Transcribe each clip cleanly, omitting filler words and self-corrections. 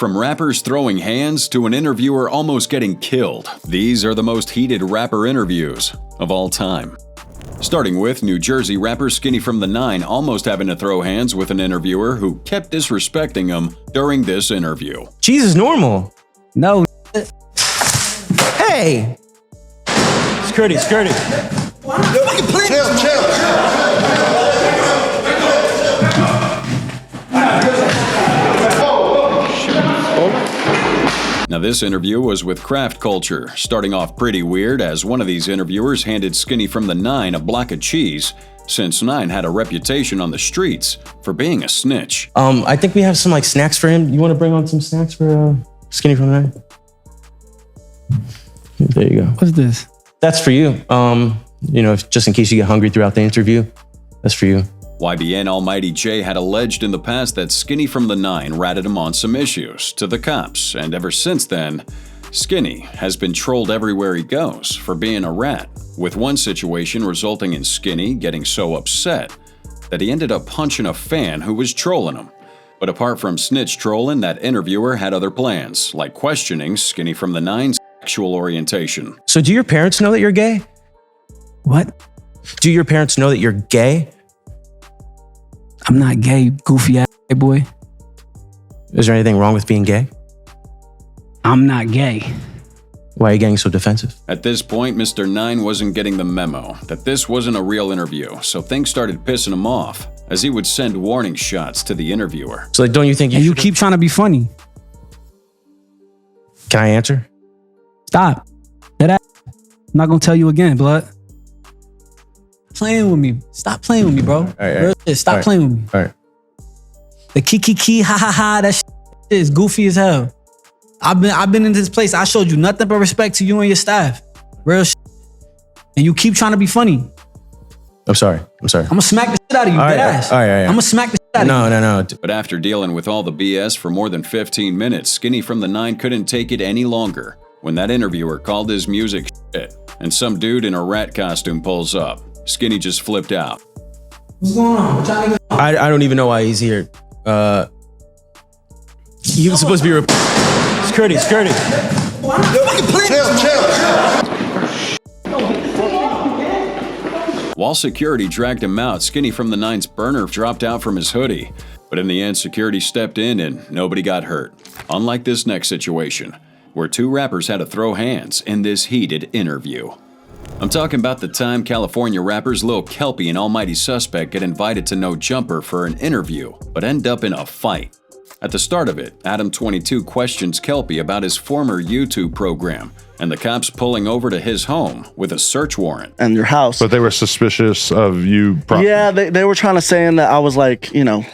From rappers throwing hands to an interviewer almost getting killed, these are the most heated rapper interviews of all time. Starting with New Jersey rapper Skinny from the 9 almost having to throw hands with an interviewer who kept disrespecting him during this interview. Cheese is normal. No. Hey! Security. Chill. Now this interview was with Craft Culture, starting off pretty weird as one of these interviewers handed Skinny from the 9 a block of cheese, since 9 had a reputation on the streets for being a snitch. I think we have some snacks for him. You want to bring on some snacks for Skinny from the 9? There you go. What's this? That's for you. Just in case you get hungry throughout the interview, that's for you. YBN Almighty J had alleged in the past that Skinny from the 9 ratted him on some issues to the cops, and ever since then, Skinny has been trolled everywhere he goes for being a rat, with one situation resulting in Skinny getting so upset that he ended up punching a fan who was trolling him. But apart from snitch trolling, that interviewer had other plans, like questioning Skinny from the 9's sexual orientation. So do your parents know that you're gay? What? Do your parents know that you're gay? I'm not gay, goofy ass boy. Is there anything wrong with being gay? I'm not gay. Why are you getting so defensive? At this point, Mr. 9 wasn't getting the memo that this wasn't a real interview, so things started pissing him off as he would send warning shots to the interviewer. So don't you think you keep trying to be funny? Can I answer? Stop. I'm not gonna tell you again, blood. Playing with me. Stop playing with me, bro. All right. Real shit. Stop playing with me. All right. The kiki ha ha ha, that shit is goofy as hell. I've been in this place. I showed you nothing but respect to you and your staff. Real shit. And you keep trying to be funny. I'm sorry. I'm gonna smack the shit out of you, deadass. All right. I'm gonna smack the shit out of you. No. But after dealing with all the BS for more than 15 minutes, Skinny from the 9 couldn't take it any longer when that interviewer called his music shit and some dude in a rat costume pulls up. Skinny just flipped out. What's going on? What y'all niggas on? I don't even know why he's here. He was supposed to be Security. Chill. While security dragged him out, Skinny from the 9's burner dropped out from his hoodie. But in the end, security stepped in and nobody got hurt. Unlike this next situation, where two rappers had to throw hands in this heated interview. I'm talking about the time California rappers Lil Kelpy and Almighty Suspect get invited to No Jumper for an interview, but end up in a fight. At the start of it, Adam22 questions Kelpy about his former YouTube program, and the cops pulling over to his home with a search warrant. And your house. But they were suspicious of you. Yeah, they were trying to say that I was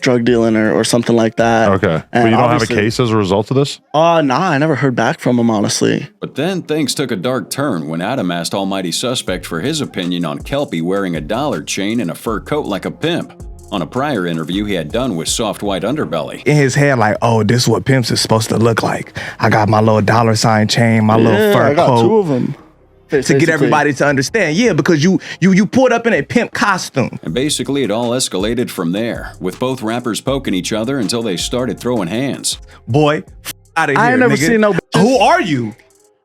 drug dealing or something like that. Okay. But you don't have a case as a result of this? Nah, I never heard back from him, honestly. But then things took a dark turn when Adam asked Almighty Suspect for his opinion on Kelpy wearing a dollar chain and a fur coat like a pimp. On a prior interview he had done with Soft White Underbelly. In his head, oh, this is what pimps is supposed to look like. I got my little dollar sign chain, my little fur I got coat. 2 of them. To get everybody to understand. Yeah, because you pulled up in a pimp costume. And basically it all escalated from there, with both rappers poking each other until they started throwing hands. Boy, out of here, I ain't never nigga. seen no bitches. Who are you?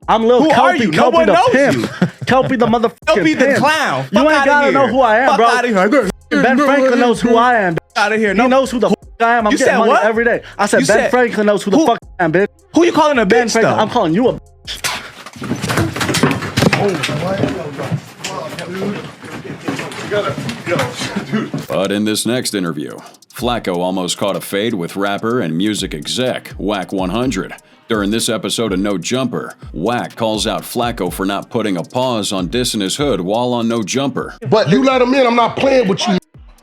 I'm Lil Kelpy. No one knows Kelpy the you. pimp. Kelpy the motherfucking Kelpy the pimp. clown. You Fuck ain't outta gotta here. know who I am, Fuck bro. out of here. Ben Franklin knows who I am. Out of here. He knows who the I am. I'm You getting said money what? every day. I said You Ben said- Franklin knows who the fuck I am, bitch. Who you calling a Ben bitch, Franklin. though? I'm calling you a But in this next interview, Flakko almost caught a fade with rapper and music exec Wack 100. During this episode of No Jumper, Wack calls out Flakko for not putting a pause on dissing his hood while on No Jumper. But you let him in, I'm not playing with you.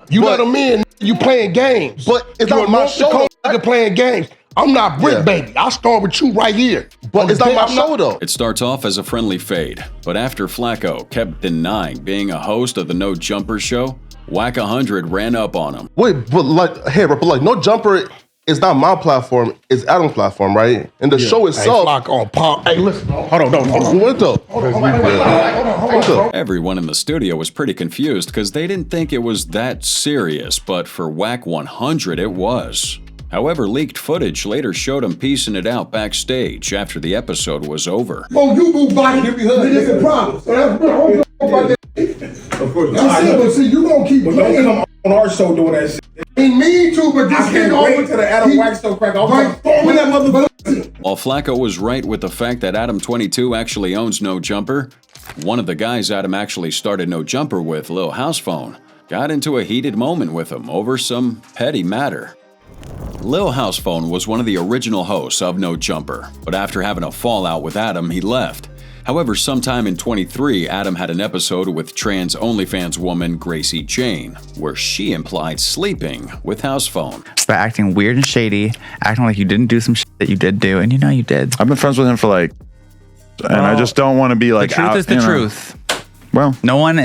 You let him in, you playing games. But it's not my show. You're playing games. I'm not Brick Baby. I'll start with you right here. But it's not my show though. It starts off as a friendly fade, but after Flakko kept denying being a host of the No Jumper show, Wack 100 ran up on him. Wait, but No Jumper is not my platform, it's Adam's platform, right? And the show itself. Hey, listen. Hold on. What up? Everyone in the studio was pretty confused because they didn't think it was that serious, but for Wack 100 it was. However, leaked footage later showed him piecing it out backstage after the episode was over. Oh, you move body, it is a problem. So that's what of course. But see, you gonna keep playing on our show doing that shit. Ain't mean to, but this kid over to the Adam Wax show crack. While Flakko was right with the fact that Adam22 actually owns No Jumper, one of the guys Adam actually started No Jumper with, Lil Housephone, got into a heated moment with him over some petty matter. Lil Housephone was one of the original hosts of No Jumper, but after having a fallout with Adam, he left. However, sometime in 23, Adam had an episode with trans OnlyFans woman Gracie Jane, where she implied sleeping with Housephone. By acting weird and shady, acting like you didn't do some shit that you did do, and you know you did. I've been friends with him for like, and I just don't want to be like, the truth is the truth. Well, no one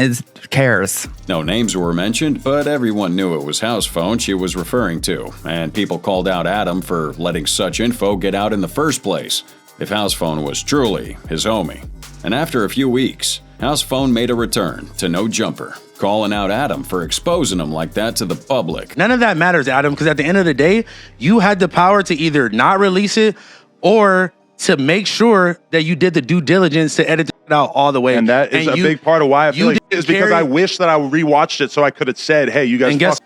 cares. No names were mentioned, but everyone knew it was Housephone she was referring to, and people called out Adam for letting such info get out in the first place, if Housephone was truly his homie. And after a few weeks, Housephone made a return to No Jumper, calling out Adam for exposing him like that to the public. None of that matters, Adam, because at the end of the day, you had the power to either not release it or to make sure that you did the due diligence to edit it out all the way. And that is a big part of why I feel like is because I wish that I rewatched it so I could have said, hey, you guys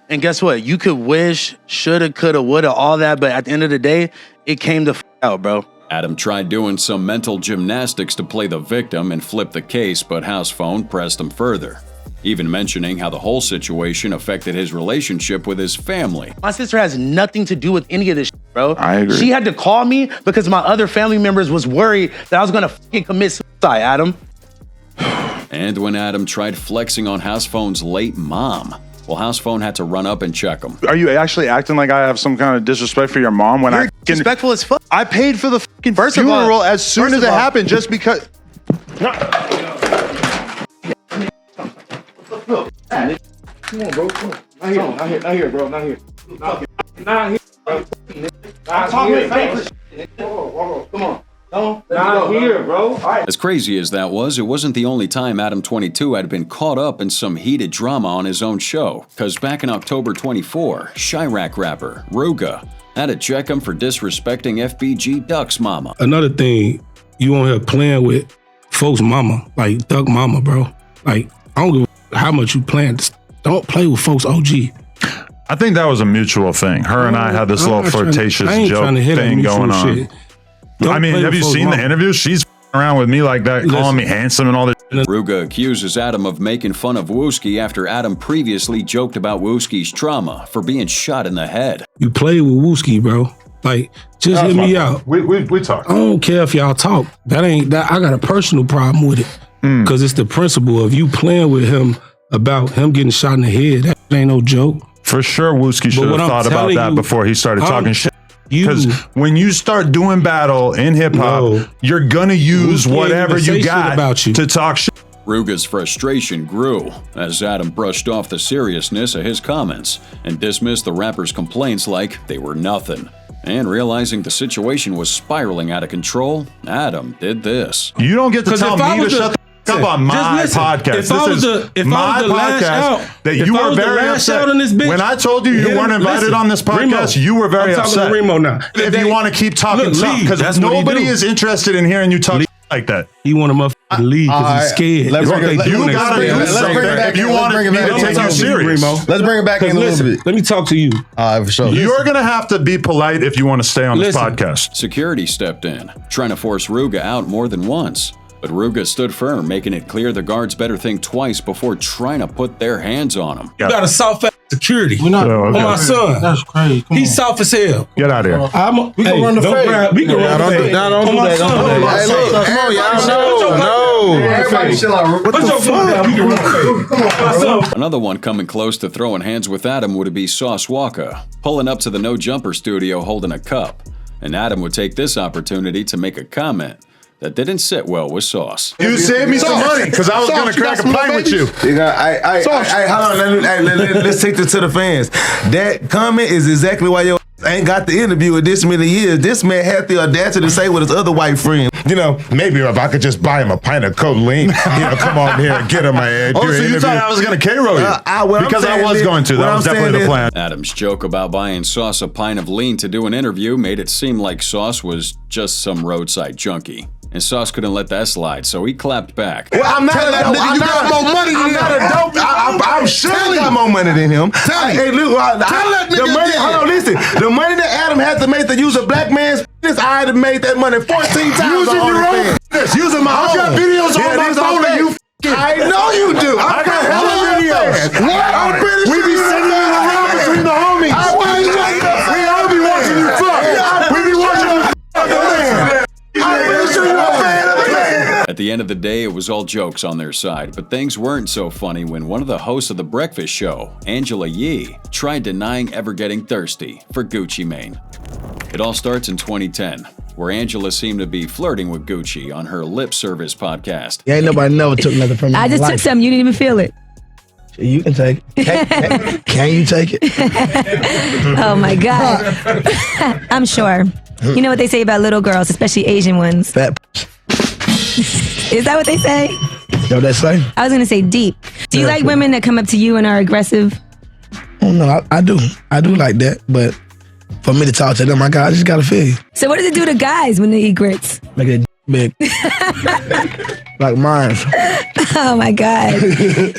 and guess what? You could wish, shoulda, coulda, woulda, all that, but at the end of the day, it came to out, bro. Adam tried doing some mental gymnastics to play the victim and flip the case, but Housephone pressed him further, even mentioning how the whole situation affected his relationship with his family. My sister has nothing to do with any of this shit, bro. I agree. She had to call me because my other family members was worried that I was gonna fucking commit suicide, Adam. And when Adam tried flexing on Housephone's late mom, well, Housephone had to run up and check him. Are you actually acting like I have some kind of disrespect for your mom when You're disrespectful as fuck. I paid for the fucking funeral as soon as it happened just because. Come on, bro. Come on. Not here, bro. Not here. Not here, bro. Come on. Not here, bro. As crazy as that was, it wasn't the only time Adam22 had been caught up in some heated drama on his own show, because back in October 24, Chirac rapper Ruga had to check him for disrespecting FBG Duck's mama. Another thing, you on here playing with folks' mama, like Duck mama, bro. Like, I don't give a how much you playing. Don't play with folks' OG. I think that was a mutual thing. Her and I had this little flirtatious joke thing going on. Shit. I mean, have you seen the interview? She's around with me like that, calling me handsome and all this. Ruga accuses Adam of making fun of Wooski after Adam previously joked about Wooski's trauma for being shot in the head. You play with Wooski, bro. Like, just hear me out. We talk. I don't care if y'all talk. That ain't that. I got a personal problem with it because it's the principle of you playing with him about him getting shot in the head. That ain't no joke. For sure, Wooski should have thought about that before he started talking shit. Because when you start doing battle in hip hop, you're gonna use whatever you got about you to talk shit. Ruga's frustration grew as Adam brushed off the seriousness of his comments and dismissed the rapper's complaints like they were nothing. And realizing the situation was spiraling out of control, Adam did this. You don't get to tell me to shut the up on my podcast. This is my podcast that you were very upset. When I told you you weren't invited on this podcast, you were very upset. Remo now. If you want to keep talking tough, because nobody is interested in hearing you talk like that. He want to motherfucking leave because he's scared. Let's bring it back. If you want me to take you serious, let's bring it back in a little bit. Let me talk to you. For sure. You're going to have to be polite if you want to stay on this podcast. Security stepped in, trying to force Ruga out more than once. But Ruga stood firm, making it clear the guards better think twice before trying to put their hands on him. You got a soft-ass security. We're not, on my son. That's crazy. He's soft as hell. Get out of here. We can run the fade. We can run the fade. Don't do that. Hey, look. Come on, y'all. No. Everybody chill out. Put your foot down. We can run the fade. Come on. Another one coming close to throwing hands with Adam would be Sauce Walka, pulling up to the No Jumper studio holding a cup. And Adam would take this opportunity to make a comment that didn't sit well with Sauce. You saved me some money because I was going to crack a pint with you. Hold on. Let's take this to the fans. That comment is exactly why your ain't got the interview in this many years. This man had the audacity to say with his other white friend, maybe if I could just buy him a pint of codeine, come on here and get him my head. So you thought I was going to K-roll you? Because I was going to. That was definitely the plan. Adam's joke about buying Sauce a pint of lean to do an interview made it seem like Sauce was just some roadside junkie. And Sauce couldn't let that slide, so he clapped back. Well, I'm not a dope. You got more money than him. I'm not a dope. I'm sure I got more money than him. Hey, look, the money. Hold on, listen. The money that Adam had to make to use a black man's penis, I had to make that money 14 times. Using your own penis. Using my own. I got videos on my phone of you. I know you do. I got hella videos. I'm pretty sure we be sitting around between the homies. We all be watching you fuck. We be watching you fuck the man. At the end of the day, it was all jokes on their side, but things weren't so funny when one of the hosts of The Breakfast Show, Angela Yee, tried denying ever getting thirsty for Gucci Mane. It all starts in 2010, where Angela seemed to be flirting with Gucci on her Lip Service podcast. Yeah, ain't nobody never took nothing from me. I just took something, you didn't even feel it. You can take it. Can you take it? Oh my God. I'm sure. You know what they say about little girls, especially Asian ones? Fat. Is that what they say? What they say? I was gonna say deep. Do you like women that come up to you and are aggressive? Oh no, I do. I do like that, but for me to talk to them, I just gotta feel you. So what does it do to guys when they eat grits? Make it big. Like mine. Oh my God.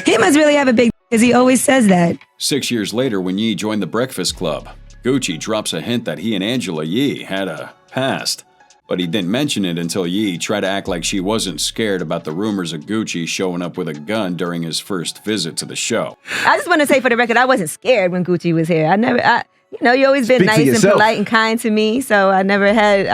He must really have a big because he always says that. 6 years later, when Yee joined the Breakfast Club, Gucci drops a hint that he and Angela Yee had a past. But he didn't mention it until Yee tried to act like she wasn't scared about the rumors of Gucci showing up with a gun during his first visit to the show. I just want to say for the record, I wasn't scared when Gucci was here. You always been nice and polite and kind to me, so I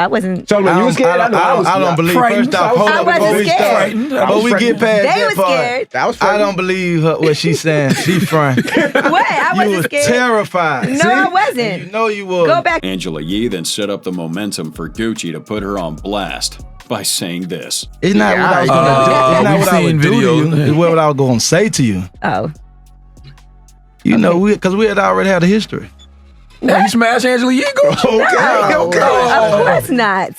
wasn't. So when you was scared, I don't believe. First off, hold up before we start. But we get past that part. I don't believe what she's saying. She frightened. What? I wasn't you was scared. Terrified. No, I wasn't. No, you was. Go back. Angela Yee then set up the momentum for Gucci to put her on blast by saying this. It's not what I was going to do. It's not what I would do to you. It's what I was going to say to you. Oh. You know, because we had already had a history. Now you smash Angela Yee? Okay. Of course not.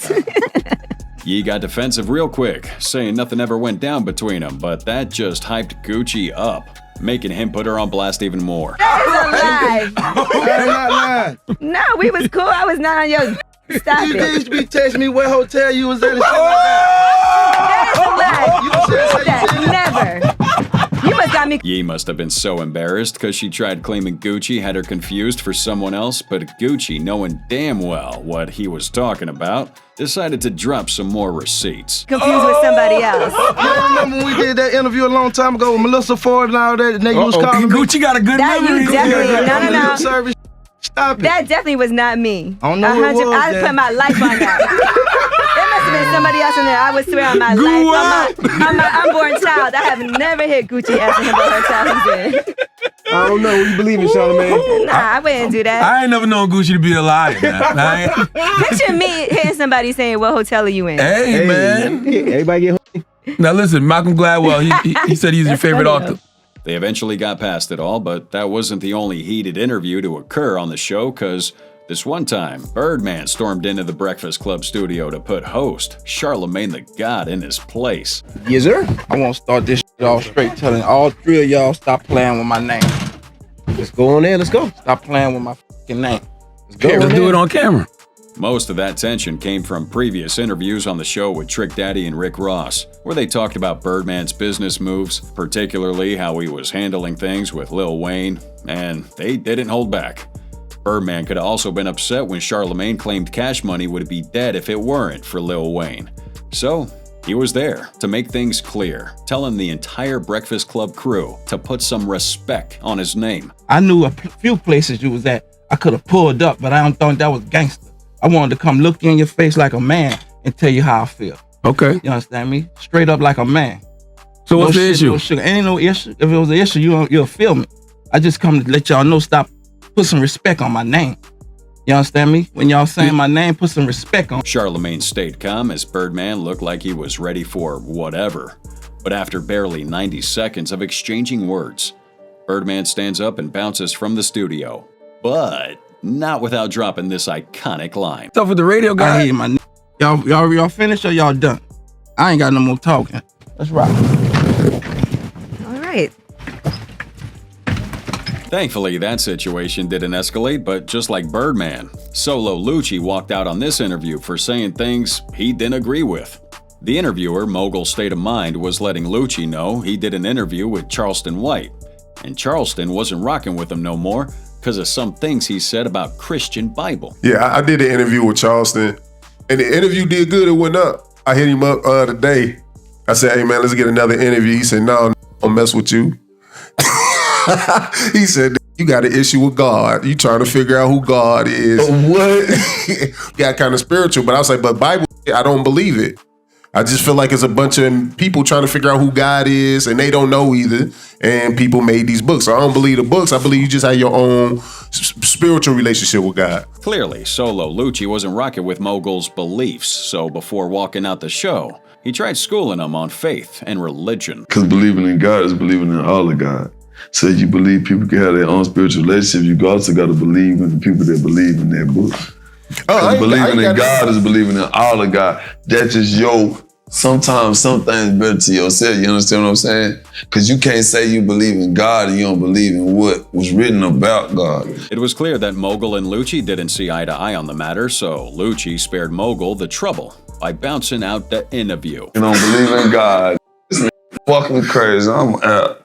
Yee got defensive real quick, saying nothing ever went down between them, but that just hyped Gucci up, making him put her on blast even more. That is a lie. I'm not lying. No, we was cool. I was not on your. Stop you it. used to be texting me what hotel you was at and shit like that. That is a lie. Never. You must got me. Yee must have been so embarrassed because she tried claiming Gucci had her confused for someone else, but Gucci, knowing damn well what he was talking about, decided to drop some more receipts. Confused with somebody else. You remember when we did that interview a long time ago with Melissa Ford and all that, and they was calling Gucci got a good memory. You definitely, no. Service. Stop it. That definitely was not me. I don't know who it was, I put my life on that. There must have been somebody else in there. I would swear on my life. On my unborn child. I have never hit Gucci asking him what hotel he's in. I don't know. What you believe in, Charlamagne? Nah, I wouldn't do that. I ain't never known Gucci to be a liar, man. Picture me hitting somebody saying, what hotel are you in? Hey, man. Everybody get Now listen, Malcolm Gladwell, he said he's your favorite author. They eventually got past it all, but that wasn't the only heated interview to occur on the show, because this one time, Birdman stormed into the Breakfast Club studio to put host Charlamagne the God in his place. Yes, sir. I want to start this shit off straight, telling all three of y'all stop playing with my name. Let's go on there. Let's go. Stop playing with my fucking name. Let's go. Let's do it on camera. Most of that tension came from previous interviews on the show with Trick Daddy and Rick Ross, where they talked about Birdman's business moves, particularly how he was handling things with Lil Wayne, and they didn't hold back. Birdman could have also been upset when Charlamagne claimed Cash Money would be dead if it weren't for Lil Wayne. So, he was there to make things clear, telling the entire Breakfast Club crew to put some respect on his name. I knew a few places you was at. I could have pulled up, but I don't think that was gangster. I wanted to come look you in your face like a man and tell you how I feel. Okay. You understand me? Straight up like a man. So what's the issue? No sugar. Ain't no issue. If it was an issue, you'll feel me. I just come to let y'all know, stop, put some respect on my name. You understand me? When y'all saying my name, put some respect on. Charlamagne stayed calm as Birdman looked like he was ready for whatever. But after barely 90 seconds of exchanging words, Birdman stands up and bounces from the studio. But not without dropping this iconic line. Stuff with the radio guy. I hear my y'all finished or y'all done? I ain't got no more talking. Let's rock. All right. Thankfully, that situation didn't escalate, but just like Birdman, Solo Lucci walked out on this interview for saying things he didn't agree with. The interviewer, Mogul State of Mind, was letting Lucci know he did an interview with Charleston White, and Charleston wasn't rocking with him no more because of some things he said about Christian Bible. Yeah, I did an interview with Charleston, and the interview did good. It went up. I hit him up today. I said, hey, man, let's get another interview. He said, no, I don't mess with you. He said, you got an issue with God. You trying to figure out who God is. What? Got kind of spiritual, but I was like, but Bible, I don't believe it. I just feel like it's a bunch of people trying to figure out who God is, and they don't know either. And people made these books. So I don't believe the books. I believe you just have your own spiritual relationship with God. Clearly, Solo Lucci wasn't rocking with Mogul's beliefs, so before walking out the show, he tried schooling him on faith and religion. Because believing in God is believing in all of God. So you believe people can have their own spiritual relationship, you also got to believe in the people that believe in their books. Believing in God is believing in all of God. That's just sometimes some things better to yourself, you understand what I'm saying? Because you can't say you believe in God and you don't believe in what was written about God. It was clear that Mogul and Lucci didn't see eye to eye on the matter, so Lucci spared Mogul the trouble by bouncing out the interview. You don't believe in God. This nigga fucking crazy, I'm out.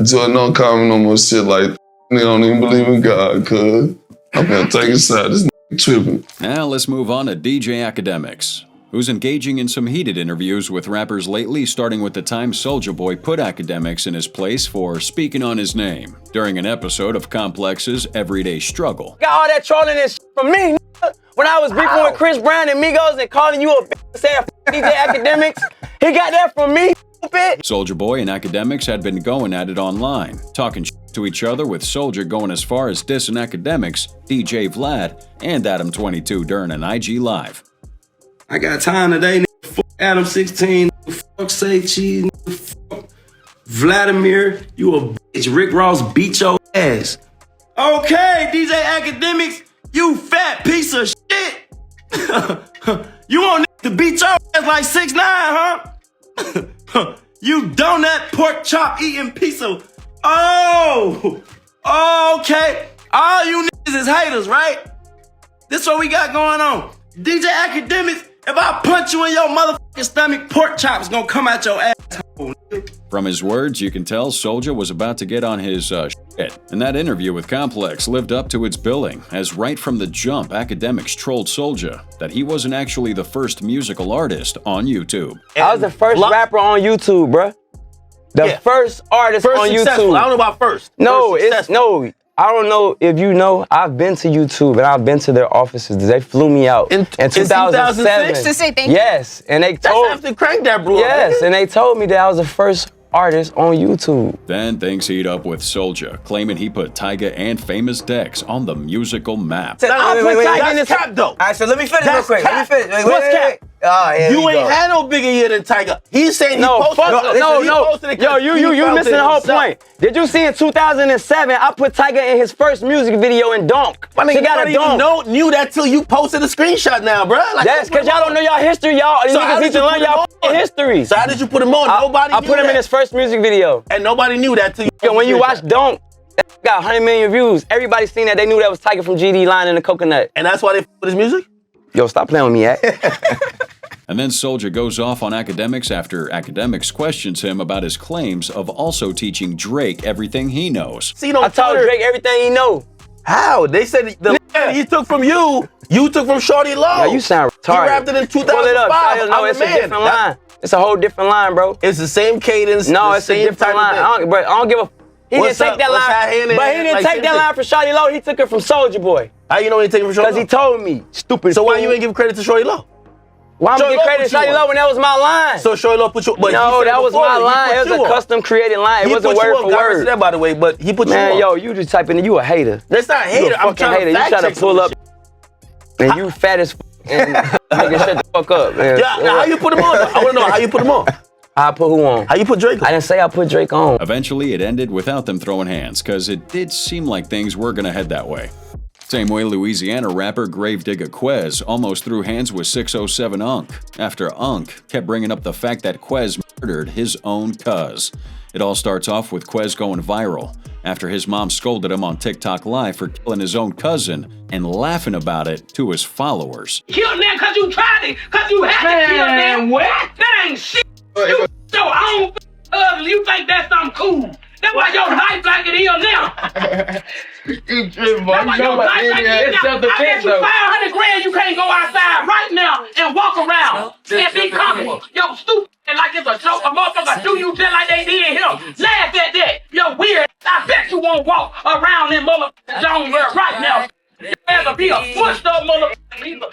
Jordan, don't call me no more shit like nigga don't even believe in God, cuz I'm gonna take a side. This nigga tripping. Now let's move on to DJ Akademiks, who's engaging in some heated interviews with rappers lately, starting with the time Soulja Boy put Akademiks in his place for speaking on his name during an episode of Complex's Everyday Struggle. Got all that trolling and shit from me, nigga. When I was beefing with Chris Brown and Migos and calling you a bitch saying DJ Akademiks, he got that from me, stupid. Soulja Boy and Akademiks had been going at it online, talking to each other, with Soulja going as far as dissing Akademiks, DJ Vlad, and Adam22 during an IG Live. I got time today, nigga. Fuck Adam16, nigga. Fuck Say Cheese, nigga. Fuck Vladimir. You a bitch. Rick Ross beat your ass. Okay, DJ Akademiks, you fat piece of shit. You want niggas to beat your ass like 6'9", huh? You donut pork chop eating piece of... Oh! Okay. All you niggas is haters, right? This what we got going on. DJ Akademiks, if I punch you in your motherfucking stomach, pork chop's gonna come out your asshole. From his words, you can tell Soulja was about to get on his shit. And that interview with Complex lived up to its billing, as right from the jump, Akademiks trolled Soulja that he wasn't actually the first musical artist on YouTube. I was the first rapper on YouTube, bruh. The first artist on successful. YouTube. I don't know about first. No, First it's successful. no. I don't know if you know, I've been to YouTube and I've been to their offices. They flew me out in 2007. To say thank you? Yes, and they told That's after Crank that blew up. Yes, and they told me that I was the first artist on YouTube. Then things heat up with Soulja, claiming he put Tyga and Famous Dex on the musical map. That's cap though. All right, so let me finish That's real quick. cap. Let me finish. What's cap? You ain't go. had no bigger year than Tyga. He's saying No, he posted it. Yo, you missing the whole point. Did you see in 2007, I put Tyga in his first music video in Donk. I mean, She got a donk. knew that till you posted a screenshot now, bro. Like, That's because y'all don't know y'all history, y'all. So how Niggas did need to you learn put him y'all on? history. So how did you put him on? Nobody I knew put him that. in his first music video. And nobody knew that till you Yo, when you watch Donk, that got 100 million views. Everybody seen that. They knew that was Tyga from GD Line and the Coconut. And that's why they put his music? Yo, stop playing with me, And then Soulja goes off on Akademiks after Akademiks questions him about his claims of also teaching Drake everything he knows. See, I taught Drake everything he know. How? They said the he took from you took from Shorty Low. Yo, you sound retarded. He rapped it in 2005. Pull it up. No, it's a different line. It's a whole different line, bro. It's the same cadence. No, the it's a same different type line. of thing. I don't give a... He What's didn't up? take that What's line, that hand but he didn't take that line from Shorty Low. He took it from Soulja Boy. How you know he take it from Shorty Low? Because he told me, stupid So why fool. you ain't give credit to Shorty Low? Why I'm gonna give credit to Shorty Shorty Low when that was my line? So Shorty Low put you... But no, he said that was before my he line. put It was you a on. custom created line. It He wasn't put you word on. for God rest word. that, by the way, but he put you Man, on. yo, you just typing, you a hater. That's not a hater. You a I'm fucking trying hater. to You fact try to check pull some up, shit. and you fat as and nigga, shut the fuck up, man. Yeah, now how you put him on? I want to know how you put him on. I put who on? How you put Drake on? I didn't say I put Drake on. Eventually, it ended without them throwing hands, because it did seem like things were gonna head that way. Same way Louisiana rapper Gravedigger Quez almost threw hands with 607 Unk after Unk kept bringing up the fact that Quez murdered his own cuz. It all starts off with Quez going viral after his mom scolded him on TikTok Live for killing his own cousin and laughing about it to his followers. Killed them cause you tried it, cause you had to kill them. What? That ain't shit. You so own ugly. You think that's something cool. That's why your life like it is now. You tripping, boy. You know my idiot self-defense, though. I bet you 500 grand you can't go outside right now and walk around and be comfortable. Yo, stupid like it's a joke. A motherfucker do you just like they did him. Laugh at that. Yo, weird. I bet you won't walk around in motherfucking Jonesboro right now. You have to be a pushed up motherfucker.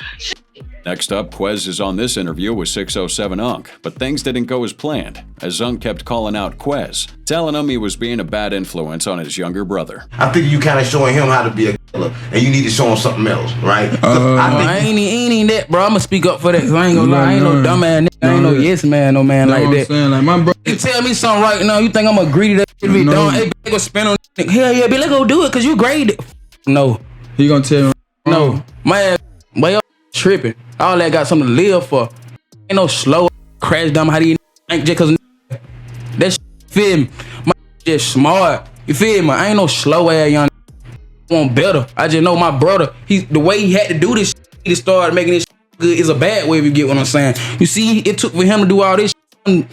Next up, Quez is on this interview with 607 Unk, but things didn't go as planned, as Unk kept calling out Quez, telling him he was being a bad influence on his younger brother. I think you kind of showing him how to be a killer, and you need to show him something else, right? I ain't even that, bro. I'ma speak up for that, cause I ain't gonna lie. I ain't no dumb ass nigga. I ain't no yes man, no man like that. Like my bro, you tell me something right now, you think I'm a greedy that shit be done? Hey, bitch, go spend on this nigga. Hell yeah, bitch, let's go do it, cause you graded. No. He gonna tell me. No. My ass, boy, your tripping. All that got something to live for. Ain't no slow crash dumb how do you think just cause that shit, feel me? My just smart. You feel me? I ain't no slow ass young want better. I just know my brother, the way he had to do this shit, he started making this shit good is a bad way if you get what I'm saying. You see, it took for him to do all this shit.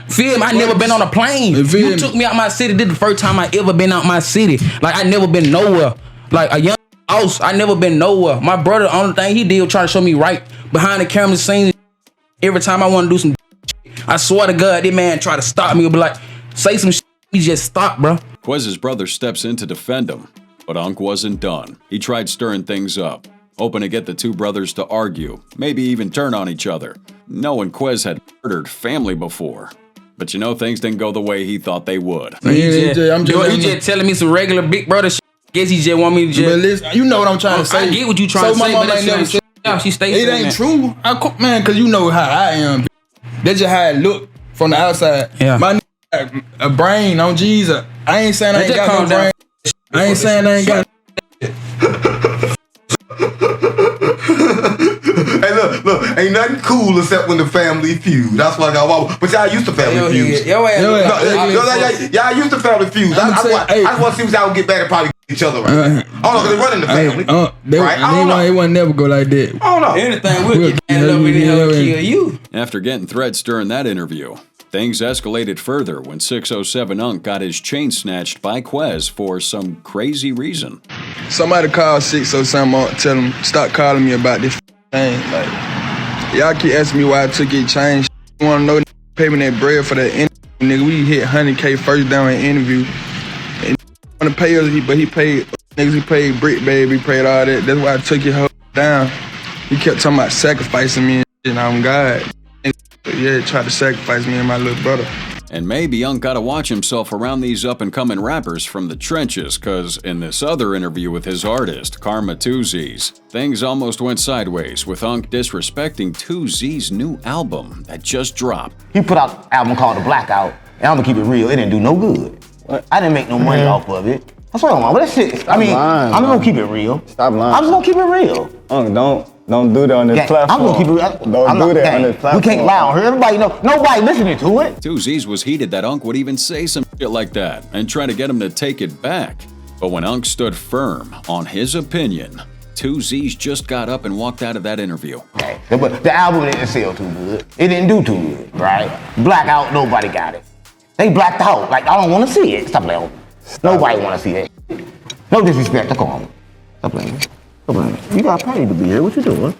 Feel me? I never been on a plane. You took me out my city. This is the first time I ever been out my city. Like I never been nowhere. Like a young house, I never been nowhere. My brother, the only thing he did was try to show me right behind the camera scenes. Every time I want to do some shit, I swear to God, this man try to stop me. He'll be like, say some shit, he just stop, bro. Quez's brother steps in to defend him, but Unk wasn't done. He tried stirring things up, hoping to get the two brothers to argue, maybe even turn on each other, knowing Quez had murdered family before. But you know, things didn't go the way he thought they would. He just telling me some regular big brother shit. Guess he just want me to just. But listen, you know what I'm trying to say. I get what you trying to say, but that never said. She stays. It ain't true, man. Cause you know how I am. That's just how it look from the outside. Yeah. My nigga, a brain on Jesus. I ain't saying I ain't got no brain. I ain't saying I ain't got. Hey, look, ain't nothing cool except when the family feud. That's why I got. But y'all used to family feuds. Y'all used to family feuds. I just want to see if y'all would get back and probably get each other right. Oh no, because they running the family. Right? It wasn't never go like that. Oh no. Anything we'll get up in here and kill you. After getting threats during that interview, things escalated further when 607 Unk got his chain snatched by Quez for some crazy reason. Somebody called 607 tell him stop calling me about this thing. Like, y'all keep asking me why I took your chain. You wanna know pay me that bread for that interview, nigga. We hit 100K first down in interview. And wanna pay us, but he paid niggas, he paid Brick Baby, he paid all that. That's why I took your hoe down. He kept talking about sacrificing me and I'm God. Yeah, tried to sacrifice me and my little brother. And maybe Unk gotta watch himself around these up-and-coming rappers from the trenches, cause in this other interview with his artist, Karma 2Z's, things almost went sideways with Unk disrespecting 2Z's new album that just dropped. He put out an album called The Blackout, and I'm gonna keep it real, it didn't do no good. I didn't make no money off of it. That's what I'm on. But that shit, I mean, lying, I'm gonna keep it real. Stop lying. I'm just gonna keep it real. Don't do that on this platform. I'm gonna keep it real. Don't do that on this platform. We can't lie on her. Everybody know. Nobody listening to it. 2Z's was heated that Unk would even say some shit like that and try to get him to take it back. But when Unk stood firm on his opinion, 2Z's just got up and walked out of that interview. Okay, but the album didn't sell too good. It didn't do too good, right? Blackout, nobody got it. They blacked out. Like, I don't want to see it. Stop playing. Nobody want to see that. No disrespect. Come on. Stop playing. You got paid to be here. What you doing?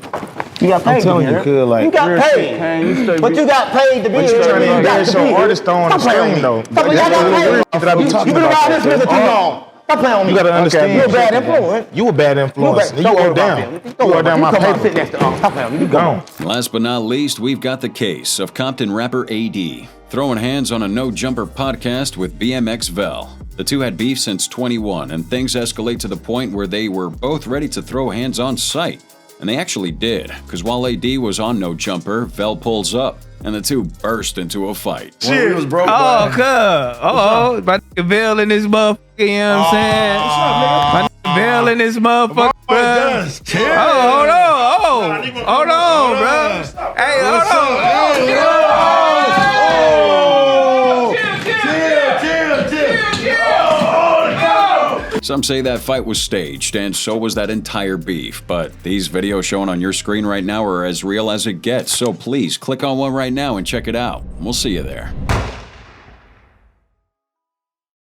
You got paid to be here. You got paid. But you got paid to be here. You got to be here. Artist on the screen though. Stop playing. You been around this nigga too long. Stop playing on me. You gotta understand. You're a bad influence. You a bad influence. You owe down. You owe down my paper. Sit next to Stop playing on me. You gone. Last but not least, we've got the case of Compton rapper AD throwing hands on a No Jumper podcast with BMX Velo. The two had beef since 21, and things escalate to the point where they were both ready to throw hands on sight. And they actually did, because while AD was on No Jumper, Vel pulls up, and the two burst into a fight. Shit was broke. My nigga Vel in this motherfucker, you know what I'm saying? My nigga hell in this motherfucker, bro. Hold on, bro. Hey, hold on. Some say that fight was staged, and so was that entire beef, but these videos shown on your screen right now are as real as it gets, so please click on one right now and check it out. We'll see you there.